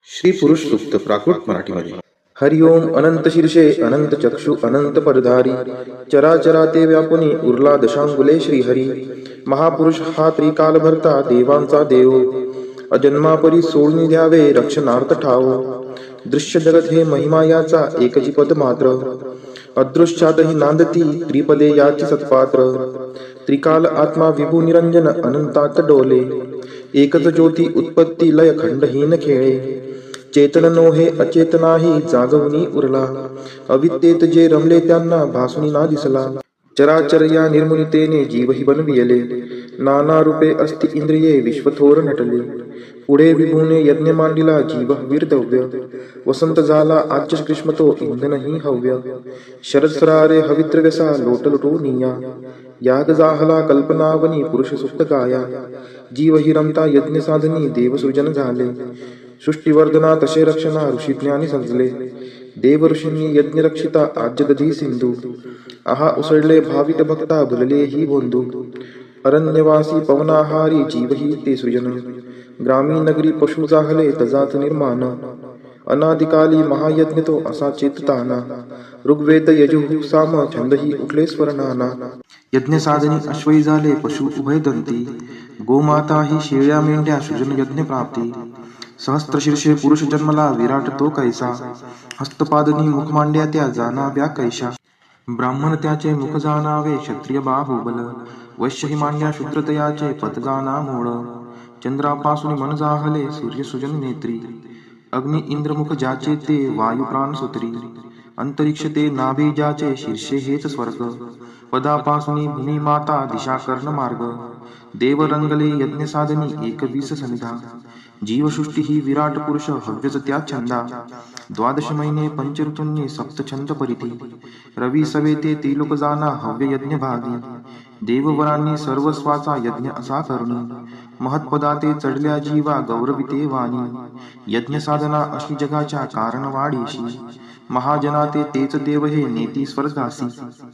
श्री पुरुष सूक्त प्राकृत मराठीमध्ये. हरि ओम. अनंत शीर्षे अनंत चक्षु अनंत पदधारी चराचरा ते व्यापुनी उरला दशांगुले श्री हरी. महापुरुष हा त्रिकाल भरता देवांचा देव अजन्मापरी सोडून द्यावे रक्षणार्थ ठाव. दृश्य जगत हे महिमा याचा एकची पद मात्र अदृश्यातही नांदती त्रिपदे याची सत्पात्र. त्रिकाल आत्मा विभू निरंजन अनंतात डोले एकच ज्योती उत्पत्ती लय खंडहीन खेळे. चेतन नोहे अचेतनाही जागवणी उरला अविद्येत जे रमले त्यांना भासुनी ना दिसला. चराचर या निर्मुनितेने जीवही बनविले नाना रूपे अस्ति इंद्रिये विश्वथोर नटले. पुढे विभूने यज्ञ मांडिला जीव वीरदव्य वसंत झाला आज्य ग्रीष्मतो इंधनही हव्य. शरदसरारे हविद्रव्यसा लोटलुटोनिया याग जाहला कल्पनावनी पुरुष सुप्त गाया. जीव हि रमता यज्ञ साधनी देवसृजन झाले सृष्टिवर्धना तसे रक्षणा ऋषी ज्ञानी सजले. देव ऋषींनी यज्ञ रक्षिता आज्य दधी सिंधू आहा उसळले भाविक भक्ता भुलले ही बोंधू. अरण्यवासी पवनाहारी जीवही ते सृजन ग्रामीण नगरी पशु जाहले तजात निर्माण. अनादिकाली महायज्ञ तो असा चेतताना ऋग्वेद यजुः साम छंदही उठले स्वर्णाना. यज्ञ साधनी अश्वई झाले पशु उभयदंती गोमाता ही शेळ्या मेंढ्या सृजन यज्ञ प्राप्ती. सहस्त्रशीर्षे पुरुष जन्मला विराट तो कैसा हस्तपादनी मुख मांड्या त्या जाणाव्या कैशा. ब्राह्मण त्याचे मुख जाणावे क्षत्रिय बाहुबल वैश्य ही मांड्या शूद्रतयाचे पद जाणा मूळ. चंद्रापासून मन जाहले सूर्य सृजन नेत्री अग्नि इंद्रमुख ज्याचे ते वायू प्राण सूत्री. अंतरिक्ष ते नाभी ज्याचे शीर्षे हेच स्वर्ग पदापासून भूमी माता दिशा कर्ण मार्ग. देव रंगले यज्ञ साधनी एकवीस सनिधा जीवसृष्टी ही विराट पुरुष हव्यच त्या छंदा. द्वादश महिने पंच ऋतूंनी सप्त छंद परिधी रवी सवेते त्रिलोक जाना हव्य यज्ञ भागी. देववरांनी सर्वस्वाचा यज्ञ असा करुणी महत्पदाते चढल्या जीवा गौरविते वाणी. यज्ञ साधना अशी जगाच्या कारण वाढीशी महाजनाते तेच देव हे नेती स्वर्गासी.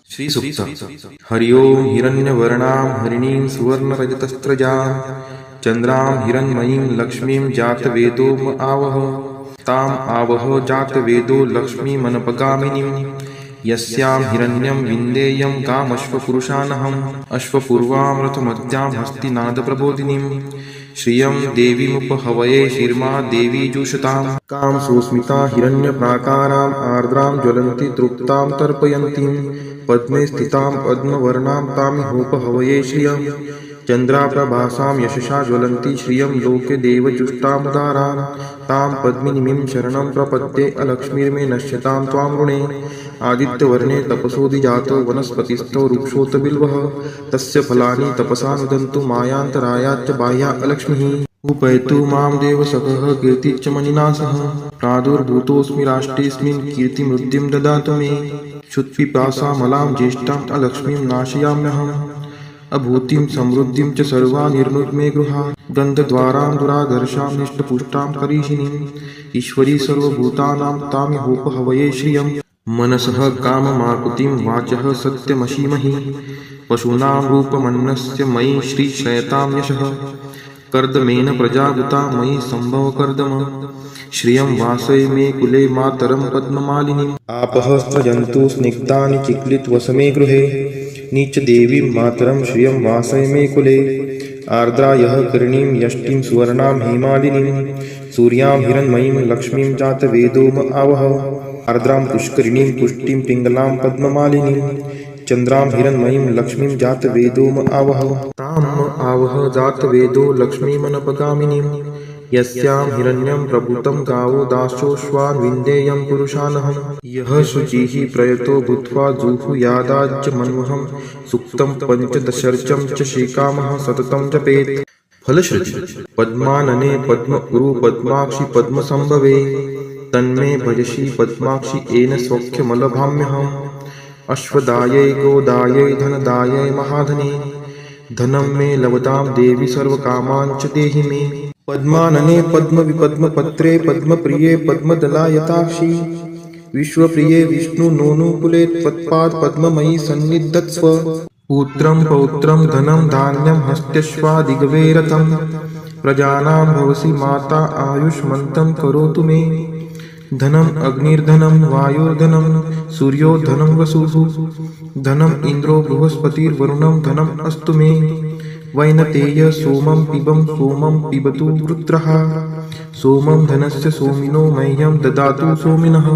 श्री सूक्त. हरि ओम. हिरण्यवर्णां हरिणीं सुवर्णरजतस्त्रजां चंद्रां हिरण्मयीं लक्ष्मीं जातवेदो आवह. ताम आवह जातवेदो लक्ष्मीमनपगामिनीं यस्यां हिरण्यं विन्देयं कामश्वपुरुषानहम्. अश्वपूर्वां रथमद्यां हस्तिनादप्रबोधिनीं श्रियं देवीमुपहवये शिर्मा देवी जुषतां. कां सुस्मिता हिरण्यप्राकाराम् आर्द्रां ज्वलन्ति तृप्तां तर्पयन्तीं पद्मे स्थितां पद्मवर्णां तामिहोपहवये श्रियं. चन्द्राप्रभासां यशसा ज्वलन्ति श्रियं लोके देवजुष्टामुदारां तां पद्मिनीं शरणं प्रपद्ये अलक्ष्मीर्मे नश्यतां त्वां ऋणे. आदित्यवर्णे तपसोऽधिजातो वनस्पतिस्थो वृक्षोत बिल्वः तस्य फलानि तपसा नुदन्तु मायान्तरायाच्च बाह्या अलक्ष्मीः. उपैतु मां देवसखः कीर्तिश्च मणिना सह प्रादुर्भूतोऽस्मि राष्ट्रेऽस्मिन् कीर्तिमृद्धिं ददातु मे. क्षुत्पिपासामलां ज्येष्ठाम् अलक्ष्मीं नाशयाम्यहम् अभूतिं समृद्धिं च सर्वा निर्नुद्मे गृहा. गन्धद्वारां दुराधर्षां निष्टपुष्टां करीषिणीं ईश्वरी सर्वभूतानां तामिहोपहवये श्रियम्. मनसः काममाकुतिं वाचः सत्यमशीमहि पशूनां रूपमन्नस्य मयि श्रीक्षयतां यशः. कर्दमेन प्रजागुता मयि सम्भव कर्दम श्रियं वासय मे कुले मातरं पद्ममालिनीम्. आपः स्रजन्तु स्निग्धानि चिक्लितवसमे गृहे नीच देवीं मातरं श्रियं वासय मे कुले. आर्द्रा यः करणीं यष्टिं सुवर्णां हेमालिनीं सूर्यां हिरण्मयीं लक्ष्मीं जातवेदोम आवह. आर्द्रां पुष्करिणीं पुष्टिं पिङ्गलां पद्ममालिनीं चन्द्रां हिरण्मयीं लक्ष्मीं जातवेदोम आवह. ताम् आवह जातवेदो लक्ष्मीमनपगामिनीं यस्यां हिरण्यं प्रभूतं गावो दासोऽश्वान् विन्देयं पुरुषानहम्. यः शुचिः प्रयतो भूत्वा जुहुयादाज्य मन्वहं सुक्तं पञ्चदशर्चं च श्रीकामः सततं जपेत्. फलश्रुति. पद्मानने पद्म उरु पद्माक्षि पद्मसंभवे तन्मे भजसि पद्माक्षि येन सौख्यमलभाम्यहम्. अश्वदायै गोदायै धनदायै महाधने धनं मे लवतां देवी सर्वकामान् च देहि मे. पद्मानने पद्मविपद्मपत्रे पद्मप्रिये पद्मदलायताक्षि विश्वप्रिये विष्णु नोनुकुले त्वत्पाद पद्ममयि सन्निधत्स्व. पुत्रं पौत्रं धनं धान्यं हस्त्यश्वादिगवे रथं प्रजानां भवसि माता आयुष्मन्तं करोतु मे धनम् अग्निर्धनं वायुर्धनं सूर्यो धनं वसुः धनम् इन्द्रो बृहस्पतिर्वरुणं धनम् अस्तु मे वैनतेय सोमं पिबतु वृत्रः सोमं धनस्य सोमिनो मह्यं ददातु सोमिनः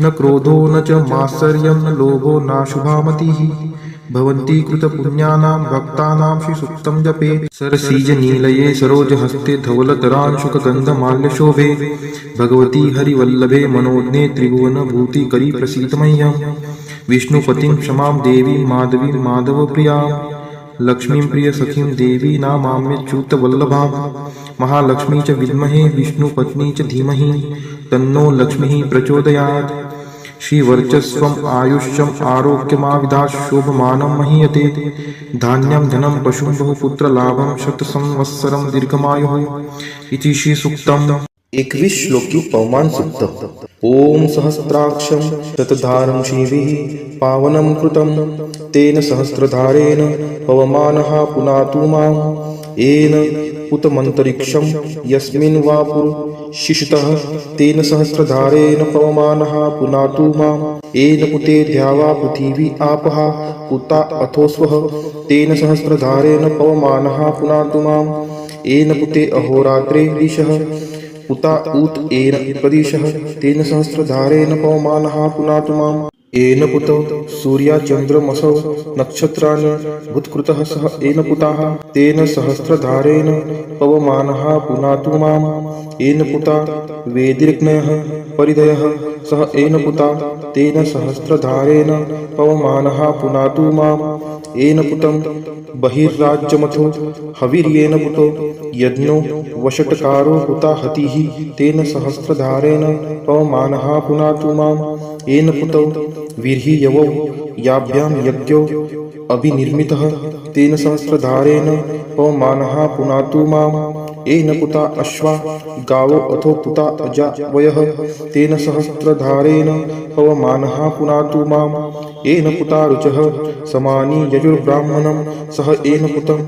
न क्रोधो न च मात्सर्यं न लोभो नाशुभा मतिः भवन्ति कृतपुण्यानां भक्तानां श्रीसूक्तं जपेत् सरसीजनीलये सरोजहस्ते धवलतरांशुकगन्धमाल्यशोभे भगवती हरिवल्लभे मनोज्ञे त्रिभुवनभूतिकरी प्रसीद मह्यं विष्णुपतिं क्षमां देवीं माधवीं माधवप्रियां लक्ष्मीं प्रियसखीं देवी नामाम्यच्युतवल्लभां महालक्ष्मी च विद्महे विष्णुपत्नी च धीमहि तन्नो लक्ष्मीः प्रचोदयात् श्रीवर्चस्वम् आयुष्यम् आरोग्यमाविदात् शोभमानं महीयते धान्यं धनं पशुं बहुपुत्रलाभं शतसंवत्सरं दीर्घमायुः इति श्रीसूक्तम् 21 श्लोकी पवमान सुक्त। ओम सहस्राक्षं शतधारं शिवीः पावनं कृतं तेन सहस्रधारेण पवमानः पुनातु माम् येन उतमन्तरिक्षं यस्मिन् वा पुरुषिषतः तेन सहस्रधारेण पवमानः पुनातु माम् येन पुते द्यावा पृथिवी आपः पुता अथोस्वः तेन सहस्रधारेण पवमानः पुनातु माम् येन पुते अहोरात्रे दिशः उता उत येन प्रदिशः तेन सहस्रधारेण पवमानः पुनातु माम् येन पुत सूर्याचन्द्रमसौ नक्षत्राणि भूत्कृतः सह येन पुताः तेन सहस्रधारेण पवमानः पुनातु माम् येन पुता वेदिर्ग्नयः परिधयः सह येन पुता तेन सहस्रधारेण पवमानः पुनातु माम् येन पुतं बहिर्राज्यमथो हविर्येन पुतो यज्ञो वषट्कारो हुता हतिः तेन सहस्रधारेण पवमानः पुनातु माम् येन पुतौ वीर्हि यवौ याभ्यां यज्ञो अभिनिर्मितः तेन सहस्रधारेण पवमानः पुनातु माम् येन पुता अश्वा गावो अथो पुता अजा वयः तेन सहस्रधारेण पवमानः पुनातु माम् येन पुता रुचः समानी यजुर्ब्राह्मणं सह येन पुतं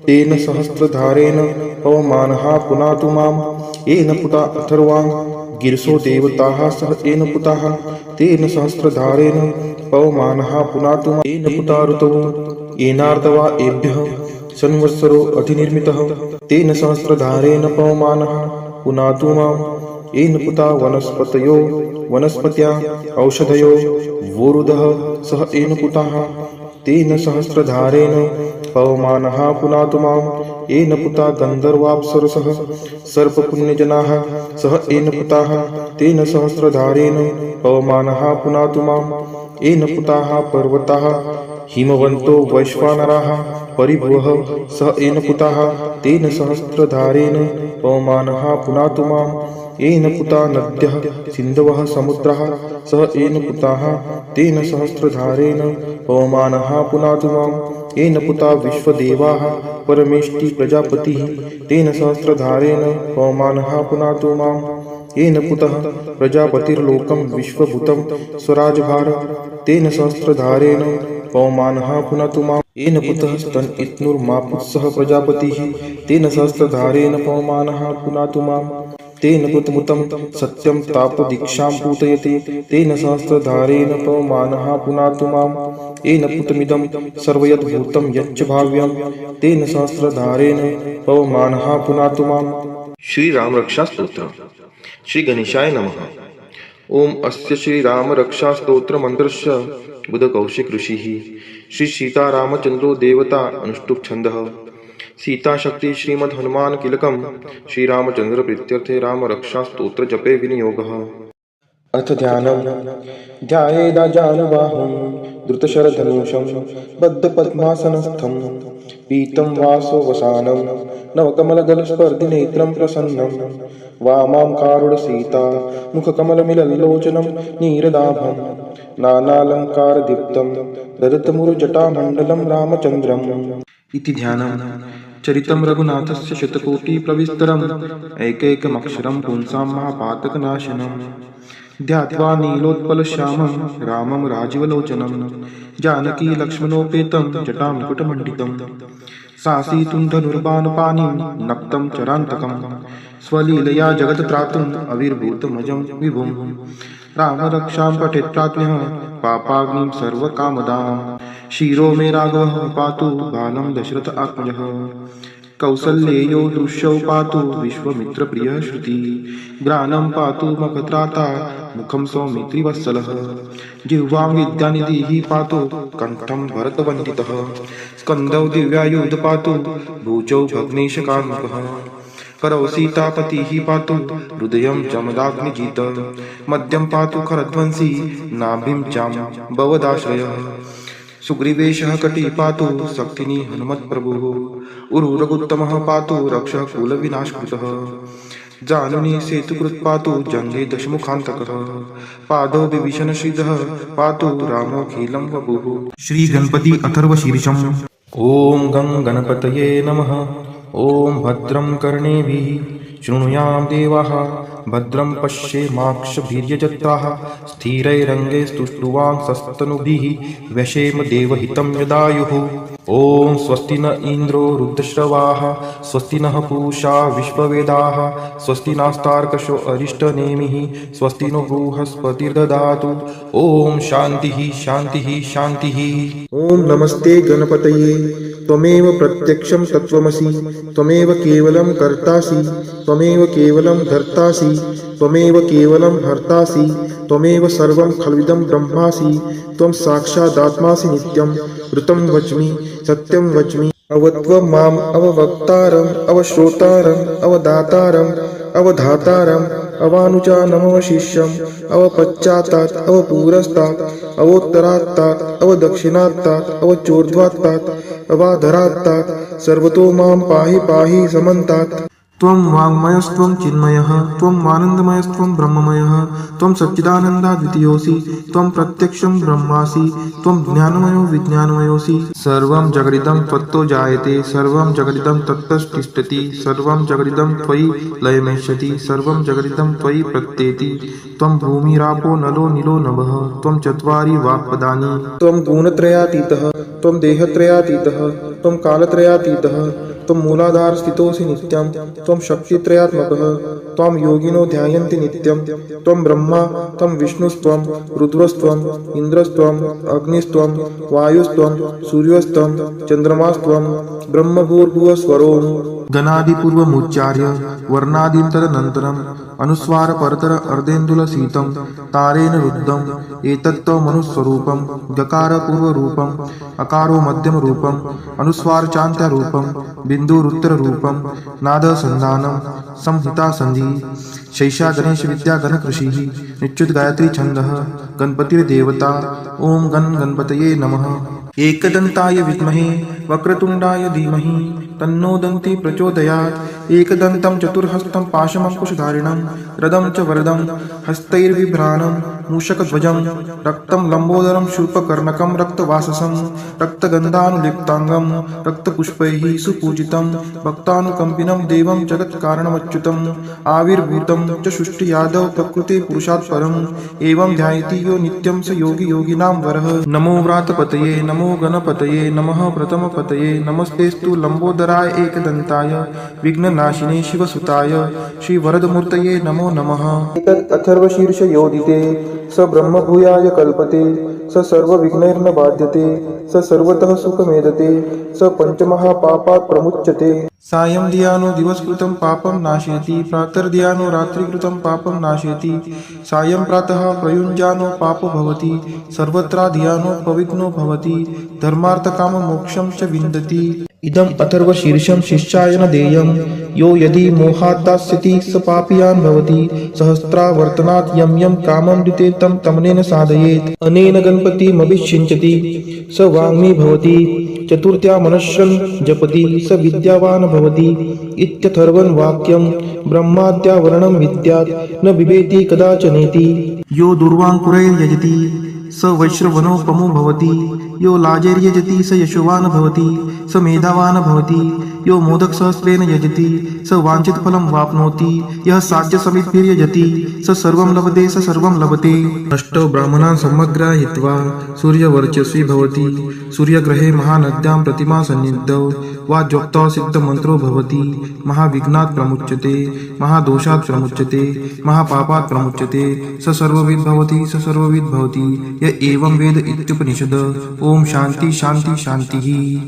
तेन सहस्रधारेण पवमानः पुनातु माम् येन पुता अथर्वाङ् गिरसो देवताः सह येन पुताः तेन सहस्रधारेण पवमानः पुनातु माम् येन पुता ऋतवो येनार्दवा एभ्यः संवत्सरो अधिनिर्मितः तेन सहस्रधारेण पवमानः पुनातु माम् येन पुता वनस्पतयो वनस्पत्या औषधयो वोरुधः सह येन पुताः तेन सहस्रधारेण पवमानः पुनातु माम् येन पुता गन्धर्वाप्सरसः सर्पपुण्यजनाः सह येन पुताः तेन सहस्रधारेण पवमानः पुनातु माम् येन पुताः पर्वताः हिमवन्तो वैश्वानराः परिभुवः सह येन पुताः तेन सहस्रधारेण पवमानः पुनातु माम् येन पुता नद्यः सिन्धवः समुद्रः सह येन पुताः तेन सहस्रधारेण पवमानः पुनातु माम् येन पुता विश्वदेवाः परमेष्टि प्रजापतिः तेन सहस्रधारेण पवमानः पुनातु माम् येन पुतः प्रजापतिर्लोकं विश्वभूतं स्वराजभार तेन सहस्रधारेण पवमानः पुनातु माम् येन पुतः स्तन इत्नुर्मापुत्सः प्रजापतिः तेन सहस्रधारेण पवमानः पुनातु माम् तेन पुतमुतं सत्यं तापदीक्षां पूतयते तेन सहस्रधारेण पवमानः पुनातु माम् येन पुतमिदं सर्वयद्भूतं यच्च भाव्यं तेन सहस्रधारेण पवमानः पुनातु माम्। श्री राम रक्षा स्तोत्र। श्री गणेशाय नमः। ओम अस्य श्री राम रक्षा स्तोत्र मंत्रस्य बुध कौशिक ऋषिः श्री सीतारामचंद्रो देवता अनुष्टुप छन्दः सीता शक्ति श्रीमद् हनुमान किलकम श्री रामचंद्र प्रीत्यर्थे राम रक्षा स्तोत्र जपे विनियोगः। अथ ध्यानम् ध्यायेदाजानुबाहुं द्रुतशरधनुषं बद्धपद्मासनस्थं पीतं वासोवसानं नवकमलदलस्पर्धिनेत्रं प्रसन्नं वामां कारुणसीता मुखकमलमिलल्लोचनं नीरदाभं नानालङ्कारदीप्तं ददतमुरुजटामण्डलं रामचन्द्रम् इति ध्यानम्। चरितं रघुनाथस्य शतकोटिप्रविस्तरम् एकैकमक्षरं पुंसां महापातकनाशनम् ध्यात्वा नीलोत्पलश्यामं रामं राजीवलोचनं जानकी लक्ष्मणोपेतं जटामुकुटमण्डितं सासीतुं धनुर्बाणपाणिं नक्तं चरान्तकं स्वलीलया जगत्त्रातुम् अविर्भूतमजं विभुं रामरक्षां पठेत्प्राज्ञः पापाग्निं सर्वकामदां शिरो मे राघवः पातु बालं दशरथ आत्मजः कौसल्येयो दृश्यौ पातु विश्वमित्रप्रियः श्रुति ग्रानं पातु मखत्राता मुखं सौमित्रिवत्सलः जिह्वां विद्यानिधिः पातु कण्ठं भरतवन्दितः स्कन्दौ दिव्यायुध पातु भुजौ भग्नेशकार्मुकः करौ सीतापतिः पातु हृदयं जमदाग्निजित मध्यं पातु खरध्वंसी नाभिं जाम्बवदाश्रयः सुग्रीवेशः कटी पातु शक्तिनी हनुमत्प्रभुः उरुरगुत्तमः पातु रक्षः कुलविनाशकृतः जानुनी सेतुकृत् पातु जङ्गे दशमुखान्तकः पादौ विभीषणश्रीधः पातु रामोऽखिलं वपुः श्रीगणपति अथर्वशीर्षम् ॐ गं गणपतये नमः ॐ भद्रं कर्णेभिः शृणुयां देवाः भद्रं पश्येमाक्षभिर्यजत्राः स्थिरैरङ्गे स्तुष्टुवांसस्तनुभिः व्यशेम देवहितं यदायुः ॐ स्वस्ति न इन्द्रो रुद्रश्रवाः स्वस्ति नः पूषा विश्ववेदाः स्वस्ति नास्तार्कशो अरिष्टनेमिः स्वस्ति नो बृहस्पतिर्दधातु ॐ शान्तिः शान्तिः शान्तिः ॐ नमस्ते गणपतये त्वमेव प्रत्यक्षं तत्त्वमसि त्वमेव केवलं कर्तासि त्वमेव केवलं धर्तासि त्वमेव केवलं हर्तासि त्वमेव सर्वं खल्विदं ब्रह्मासि त्वं साक्षादात्मासि नित्यं ऋतं वच्मि सत्यं वच्मि अवत्वं माम् अववक्तारम् अवश्रोतारम् अवदातारम् अवधातारम् अवानुचानमवशिष्यम् अवपश्चात्तात् अवपुरस्तात् अवोत्तरात्तात् अवदक्षिणात्तात् अवचोर्ध्वात्तात् अवाधरात्तात् सर्वतो मां पाहि पाहि समन्तात् त्वं वाङ्मयस्त्वं चिन्मयः त्वं आनन्दमयस्त्वं ब्रह्ममयः त्वं सच्चिदानन्दाद्वितीयोऽसि त्वं प्रत्यक्षं ब्रह्मासि त्वं ज्ञानमयो विज्ञानमयोऽसि सर्वं जगदिदं त्वत्तो जायते सर्वं जगदिदं तत्तस्तिष्ठति सर्वं जगदिदं त्वयि लयमेष्यति सर्वं जगदिदं त्वयि प्रत्येति त्वं भूमिरापो नलो नीलो नभः त्वं चत्वारि वाक्पदानि त्वं गुणत्रयातीतः त्वं देहत्रयातीतः त्वं कालत्रयातीतः त्वं मूलाधारस्थितोऽसि नित्यं त्वं शक्तित्रयात्मकः त्वं योगिनो ध्यायन्ति नित्यं त्वं ब्रह्मा त्वं विष्णुस्त्वं रुद्रस्त्वं इन्द्रस्त्वं अग्निस्त्वं वायुस्त्वं सूर्यस्त्वं चन्द्रमास्त्वं ब्रह्मभूर्भुवस्वरोम् गणादिपूर्वमुच्चार्य वर्णादीं तदनन्तरम् अनुस्वारपरतर अर्धेन्दुलसीतं तारेण रुद्धम् एतत्त्वमनुस्वरूपं गकारपूर्वरूपम् अकारो मध्यमरूपम् अनुस्वारचान्त्यरूपं बिन्दुरुत्तररूपं नादसन्धानं संहितासन्धिः शैषा गणेशविद्यागणकृषिः निच्युतगायत्री छन्दः गणपतिर्देवता ॐ गणपतये नमः एकदन्ताय विद्महे वक्रतुण्डाय धीमहि तन्नो दन्ती प्रचोदयात् एकदन्तं चतुर्हस्तं पाशमङ्कुशधारिणं रदं च वरदं हस्तैर्बिभ्राणं मूषकध्वजं रक्तं लम्बोदरं शूर्पकर्णकं रक्तवाससं रक्तगन्धानुलिप्ताङ्गं रक्तपुष्पैः सुपूजितं भक्तानुकम्पिनं देवं जगत्कारणमच्युतम् आविर्भूतं च सृष्टियादौ प्रकृते पुरुषात् परम् एवं ध्यायति यो नित्यं स योगी योगिनां वरः नमो व्रातपतये नमो गणपतये नमः प्रथमपतये नमस्तेस्तु लम्बोदराय एकदन्ताय विघ्ननाशिने शिवसुताय श्रीवरदमूर्तये नमो नमः एतत् अथर्वशीर्षयोदिते स ब्रह्मभूयाय कल्पते स सर्वविघ्नैर्न बाध्यते स सर्वतः सुखमेदते स पञ्चमहापापात् प्रमुच्यते सायं धियानो दिवसकृतं पापं नाशयति प्रातर्धियानो रात्रिकृतं पापं नाशयति सायं प्रातः प्रयुञ्जानो पापो भवति सर्वत्र धियानो पवित्नो भवति धर्मार्थकाममोक्षं च विन्दति इदम् अथर्वशीर्षं शिष्याय न देयं यो यदि मोहात् दास्यति स पापीयान् भवति सहस्रावर्तनात् यं यं कामं द्विते तं तमनेन साधयेत् अनेन गणपतिमभिषिञ्चति स वाङ्मी भवति चतुर्थ्या मनश्रं जपति स विद्यावान् भवति इत्यथर्वं वाक्यं ब्रह्माद्या वर्णं विद्यात् न बिभेति कदाचनेति यो दुर्वाङ्कुरैर्यजति स वैश्रवणोपमो भवति यो लाजैर्यजति स यशोवान् भवति स मेधावान् भवति यो मोदकसहस्रेण यजति स वाञ्छितफलं वाप्नोति यः साध्यसमिद्भिर्यजति स सर्वं लभते स सर्वं लभते। अष्टौ ब्राह्मणान् समग्राहीत्वा सूर्यवर्चस्वी भवति। सूर्यग्रहे महानद्यां प्रतिमा सन्निधौ वाज्योक्तौ सिद्धमन्त्रो भवति। महाविघ्नात् प्रमुच्यते, महादोषात् प्रमुच्यते, महापापात् प्रमुच्यते। स सर्वविद् भवति स सर्वविद् भवति य एवं वेद इत्युपनिषद। ओम शांति शांति शांति।